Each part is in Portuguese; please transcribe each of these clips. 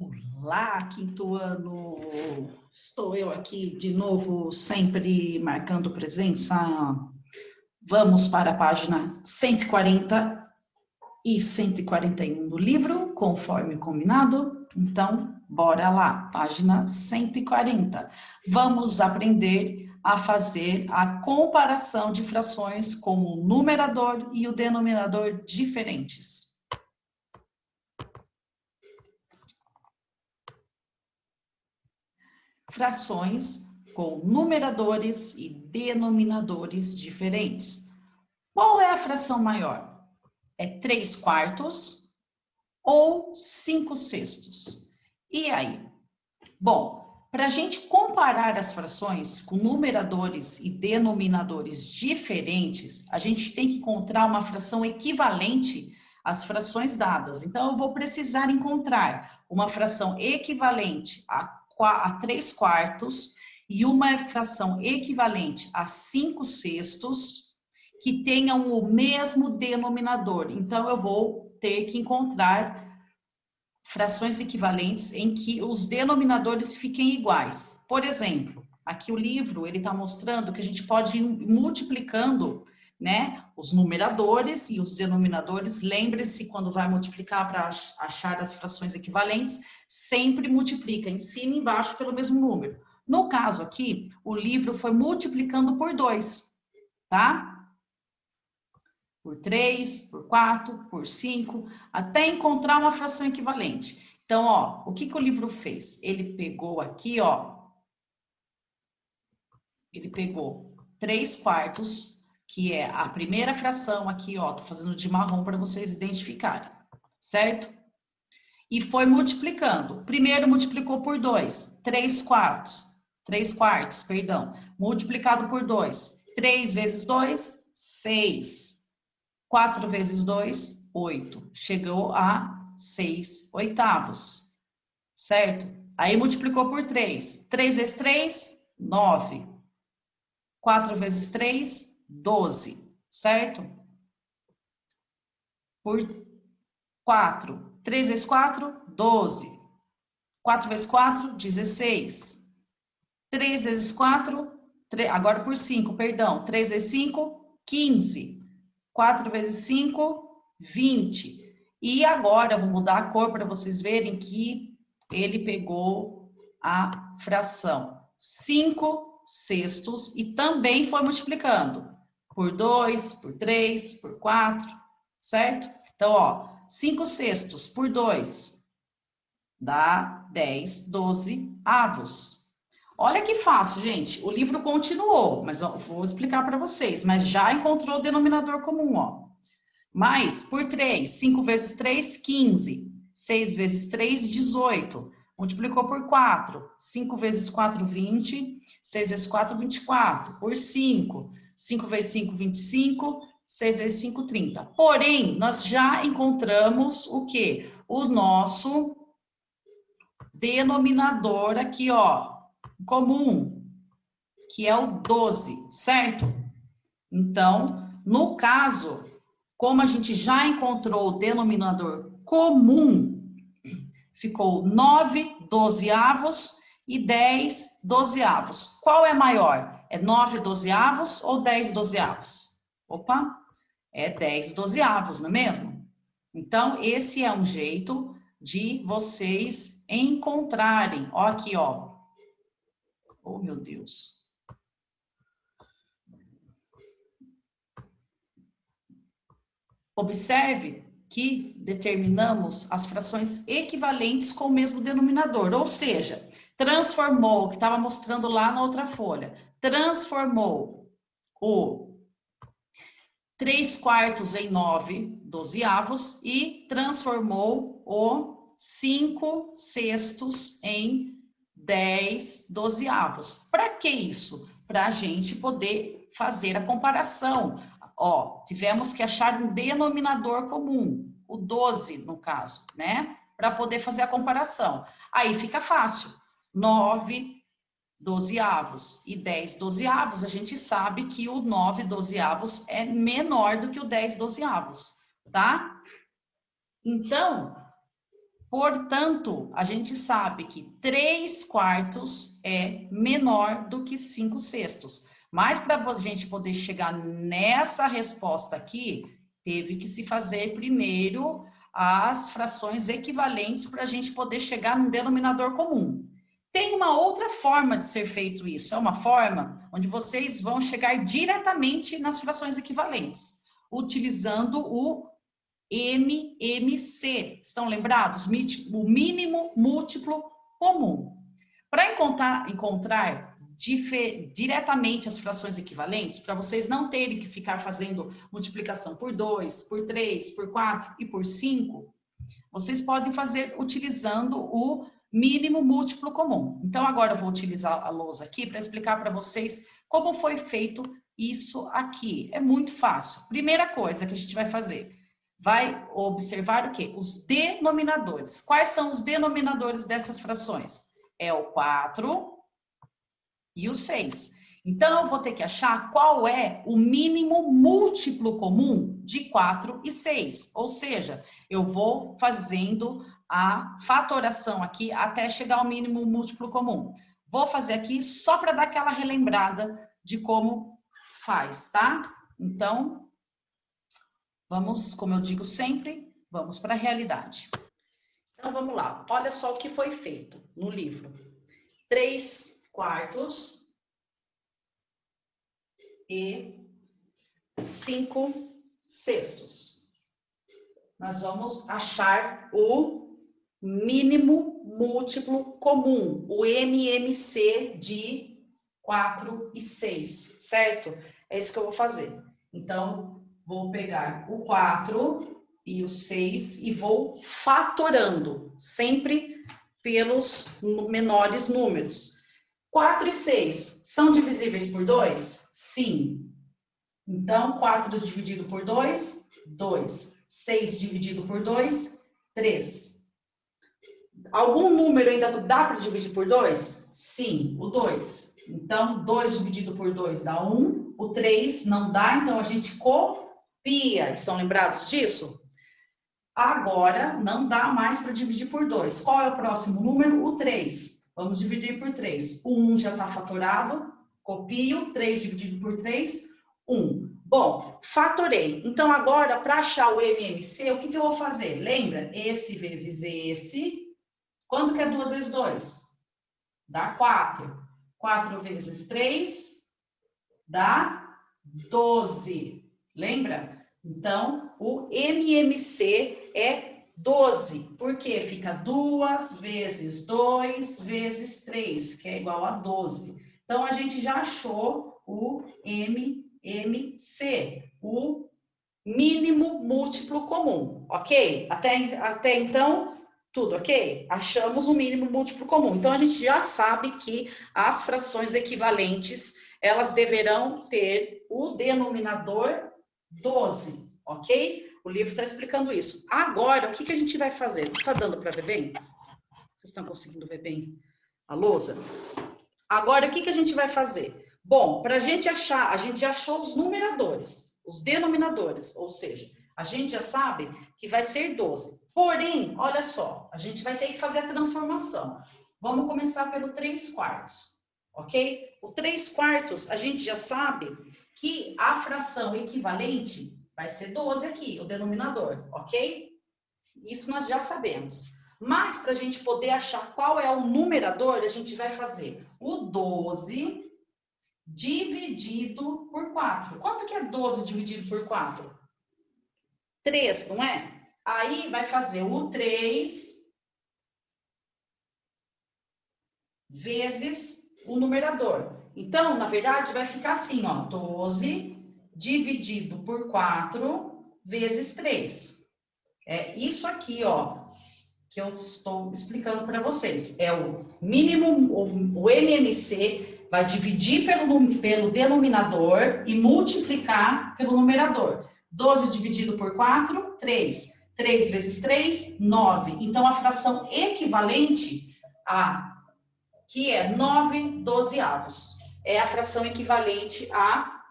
Olá, quinto ano! Estou eu aqui de novo, sempre marcando presença. Vamos para a página 140 e 141 do livro, conforme combinado. Então, bora lá, página 140. Vamos aprender a fazer a comparação de frações com o numerador e o denominador diferentes. Frações com numeradores e denominadores diferentes. Qual é a fração maior? É 3/4 ou 5/6? E aí? Bom, para a gente comparar as frações com numeradores e denominadores diferentes, a gente tem que encontrar uma fração equivalente às frações dadas. Então, eu vou precisar encontrar uma fração equivalente a 3/4 e uma fração equivalente a 5/6 que tenham o mesmo denominador. Então, eu vou ter que encontrar frações equivalentes em que os denominadores fiquem iguais. Por exemplo, aqui o livro ele está mostrando que a gente pode ir multiplicando, né, os numeradores e os denominadores. Lembre-se, quando vai multiplicar para achar as frações equivalentes, sempre multiplica em cima e embaixo pelo mesmo número. No caso aqui, o livro foi multiplicando por 2, tá? Por 3, por 4, por 5, até encontrar uma fração equivalente. Então, ó, o que que o livro fez? Ele pegou aqui, ó, ele pegou 3/4, que é a primeira fração aqui, ó, tô fazendo de marrom para vocês identificarem, certo? E foi multiplicando. Primeiro multiplicou por 2, 3/4, perdão, multiplicado por 2. 3 vezes 2, 6. 4 vezes 2, 8. Chegou a 6/8, certo? Aí multiplicou por 3. 3 vezes 3, 9. 4 vezes 3, 12, certo? Por 4. 3 vezes 4, 12. 4 vezes 4, 16. 3 vezes 4, agora por 5, perdão. 3 vezes 5, 15. 4 vezes 5, 20. E agora, eu vou mudar a cor para vocês verem que ele pegou a fração 5/6 e também foi multiplicando por 2, por 3, por 4, certo? Então, ó, 5/6 por 2 dá 10 12avos. Olha que fácil, gente. O livro continuou, mas eu vou explicar para vocês. Mas já encontrou o denominador comum, ó. Mais, por 3, 5 vezes 3, 15. 6 vezes 3, 18. Multiplicou por 4, 5 vezes 4, 20. 6 vezes 4, 24. Por 5, 5 vezes 5, 25. 6 vezes 5, 30. Porém, nós já encontramos o quê? O nosso denominador aqui, ó, comum, que é o 12, certo? Então, no caso, como a gente já encontrou o denominador comum, ficou 9/12 e 10/12. Qual é maior? É 9/12 ou 10/12? Opa, é 10/12, não é mesmo? Então, esse é um jeito de vocês encontrarem. Ó aqui, ó. Oh, meu Deus. Observe que determinamos as frações equivalentes com o mesmo denominador, ou seja, transformou, que estava mostrando lá na outra folha, transformou o 3/4 em 9/12 e transformou o 5/6 em 10/12. Para que isso? Para a gente poder fazer a comparação. Ó, tivemos que achar um denominador comum, o 12 no caso, né? Para poder fazer a comparação. Aí fica fácil. 9/12 e 10/12, a gente sabe que o 9/12 é menor do que o 10/12, tá? Então, Portanto, a gente sabe que 3/4 é menor do que 5/6. Mas para a gente poder chegar nessa resposta aqui, teve que se fazer primeiro as frações equivalentes para a gente poder chegar num denominador comum. Tem uma outra forma de ser feito isso, é uma forma onde vocês vão chegar diretamente nas frações equivalentes, utilizando o MMC. Estão lembrados? O mínimo múltiplo comum. Para encontrar diretamente as frações equivalentes, para vocês não terem que ficar fazendo multiplicação por 2, por 3, por 4 e por 5, vocês podem fazer utilizando o mínimo múltiplo comum. Então, agora eu vou utilizar a lousa aqui para explicar para vocês como foi feito isso aqui. É muito fácil. Primeira coisa que a gente vai fazer, vai observar o quê? Os denominadores. Quais são os denominadores dessas frações? É o 4 e o 6. Então, eu vou ter que achar qual é o mínimo múltiplo comum de 4 e 6. Ou seja, eu vou fazendo a fatoração aqui até chegar ao mínimo múltiplo comum. Vou fazer aqui só para dar aquela relembrada de como faz, tá? Então, vamos, como eu digo sempre, vamos para a realidade. Então, vamos lá. Olha só o que foi feito no livro. 3/4 e 5/6. Nós vamos achar o mínimo múltiplo comum, o MMC de 4 e 6, certo? É isso que eu vou fazer. Então, vou pegar o 4 e o 6 e vou fatorando, sempre pelos menores números. 4 e 6 são divisíveis por 2? Sim. Então, 4 dividido por 2, 2. 6 dividido por 2, 3. Algum número ainda dá para dividir por 2? Sim, o 2. Então, 2 dividido por 2 dá 1. O 3 não dá, então a gente copia. Estão lembrados disso? Agora, não dá mais para dividir por 2. Qual é o próximo número? O 3. Vamos dividir por 3. O 1 já está fatorado. Copio. 3 dividido por 3, 1. Bom, fatorei. Então, agora, para achar o MMC, o que eu vou fazer? Lembra? Esse vezes esse. Quanto que é 2 vezes 2? Dá 4. 4 vezes 3 dá 12. Lembra? Então, o MMC é 12. Por quê? Fica 2 vezes 2 vezes 3, que é igual a 12. Então, a gente já achou o MMC, o mínimo múltiplo comum, ok? Até então, tudo ok? Achamos o mínimo múltiplo comum. Então, a gente já sabe que as frações equivalentes, elas deverão ter o denominador 12, ok? O livro está explicando isso. Agora, o que a gente vai fazer? Está dando para ver bem? Vocês estão conseguindo ver bem a lousa? Agora, o que a gente vai fazer? Bom, para a gente achar, a gente já achou os numeradores, os denominadores, ou seja, a gente já sabe que vai ser 12. Porém, olha só, a gente vai ter que fazer a transformação. Vamos começar pelo 3/4, ok? O 3/4, a gente já sabe que a fração equivalente vai ser 12 aqui, o denominador, ok? Isso nós já sabemos. Mas, para a gente poder achar qual é o numerador, a gente vai fazer o 12 dividido por 4. Quanto que é 12 dividido por 4? 3, não é? Aí, vai fazer o 3 vezes o numerador. Então, na verdade, vai ficar assim, ó, 12 dividido por 4 vezes 3. É isso aqui, ó, que eu estou explicando para vocês. É o mínimo, o MMC vai dividir pelo denominador e multiplicar pelo numerador. 12 dividido por 4, 3. 3 vezes 3, 9. Então, a fração equivalente a, que é 9/12. É a fração equivalente a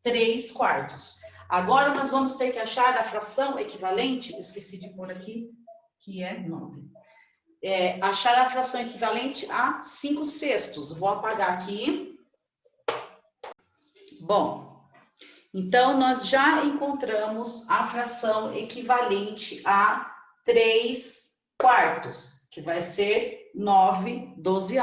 3/4. Agora, nós vamos ter que achar a fração equivalente, eu esqueci de pôr aqui, que é 9. Achar a fração equivalente a 5/6. Vou apagar aqui. Bom, então nós já encontramos a fração equivalente a 3/4, que vai ser 9/12,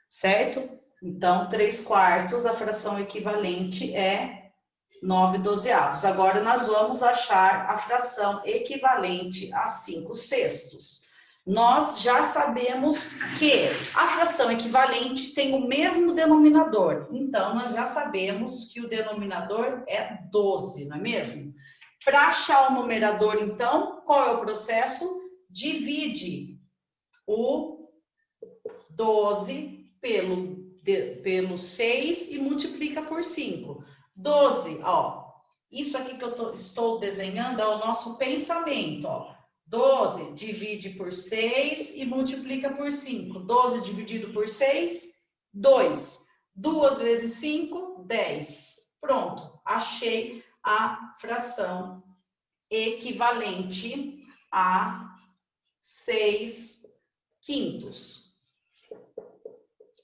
certo? Então, 3/4, a fração equivalente é 9/12. Agora, nós vamos achar a fração equivalente a 5/6. Nós já sabemos que a fração equivalente tem o mesmo denominador. Então, nós já sabemos que o denominador é 12, não é mesmo? Para achar o numerador, então, qual é o processo? Divide o 12 pelo 6 e multiplica por 5. 12, ó, isso aqui que eu estou desenhando é o nosso pensamento, ó. 12 divide por 6 e multiplica por 5. 12 dividido por 6, 2. 2 vezes 5, 10. Pronto, achei a fração equivalente a 6/5.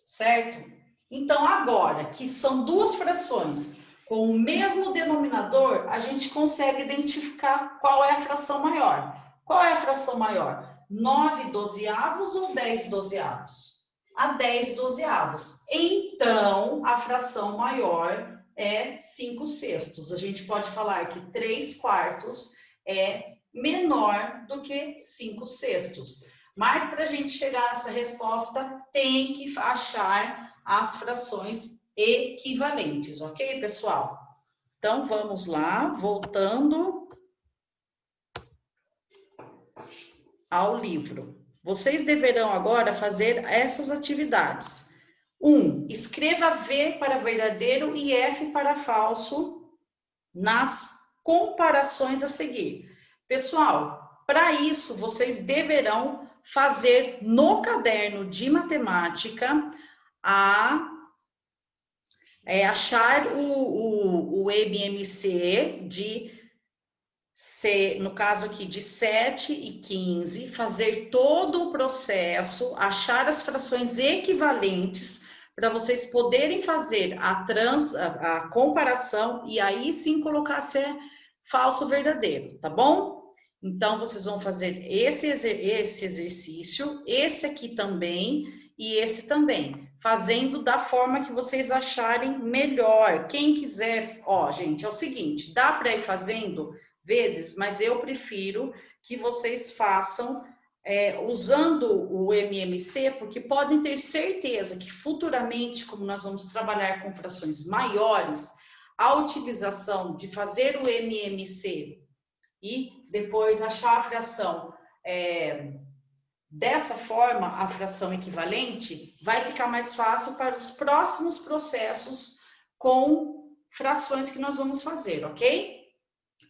Certo? Então, agora que são duas frações com o mesmo denominador, a gente consegue identificar qual é a fração maior. Qual é a fração maior? 9/12 ou 10/12? A 10/12. Então, a fração maior é 5/6. A gente pode falar que 3/4 é menor do que 5/6. Mas para a gente chegar a essa resposta, tem que achar as frações equivalentes, ok, pessoal? Então, vamos lá, voltando ao livro. Vocês deverão agora fazer essas atividades. 1. Escreva V para verdadeiro e F para falso nas comparações a seguir. Pessoal, para isso, vocês deverão fazer no caderno de matemática achar o MMC no caso aqui, de 7 e 15, fazer todo o processo, achar as frações equivalentes para vocês poderem fazer a comparação e aí sim colocar se é falso ou verdadeiro, tá bom? Então, vocês vão fazer esse exercício, esse aqui também e esse também, fazendo da forma que vocês acharem melhor. Quem quiser, ó, gente, é o seguinte, dá para ir fazendo vezes, mas eu prefiro que vocês façam usando o MMC, porque podem ter certeza que futuramente, como nós vamos trabalhar com frações maiores, a utilização de fazer o MMC e depois achar a fração dessa forma, a fração equivalente, vai ficar mais fácil para os próximos processos com frações que nós vamos fazer, ok?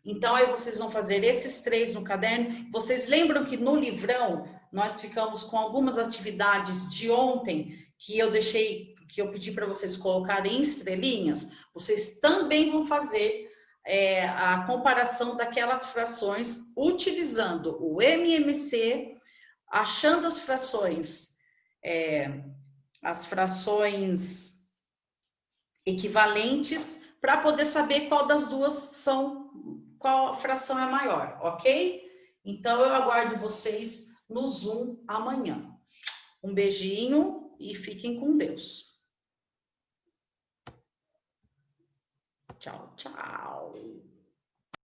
Então, aí vocês vão fazer esses 3 no caderno. Vocês lembram que no livrão nós ficamos com algumas atividades de ontem que eu pedi para vocês colocarem em estrelinhas? Vocês também vão fazer a comparação daquelas frações utilizando o MMC, achando as frações equivalentes para poder saber qual das duas qual fração é maior, ok? Então, eu aguardo vocês no Zoom amanhã. Um beijinho e fiquem com Deus. Tchau, tchau.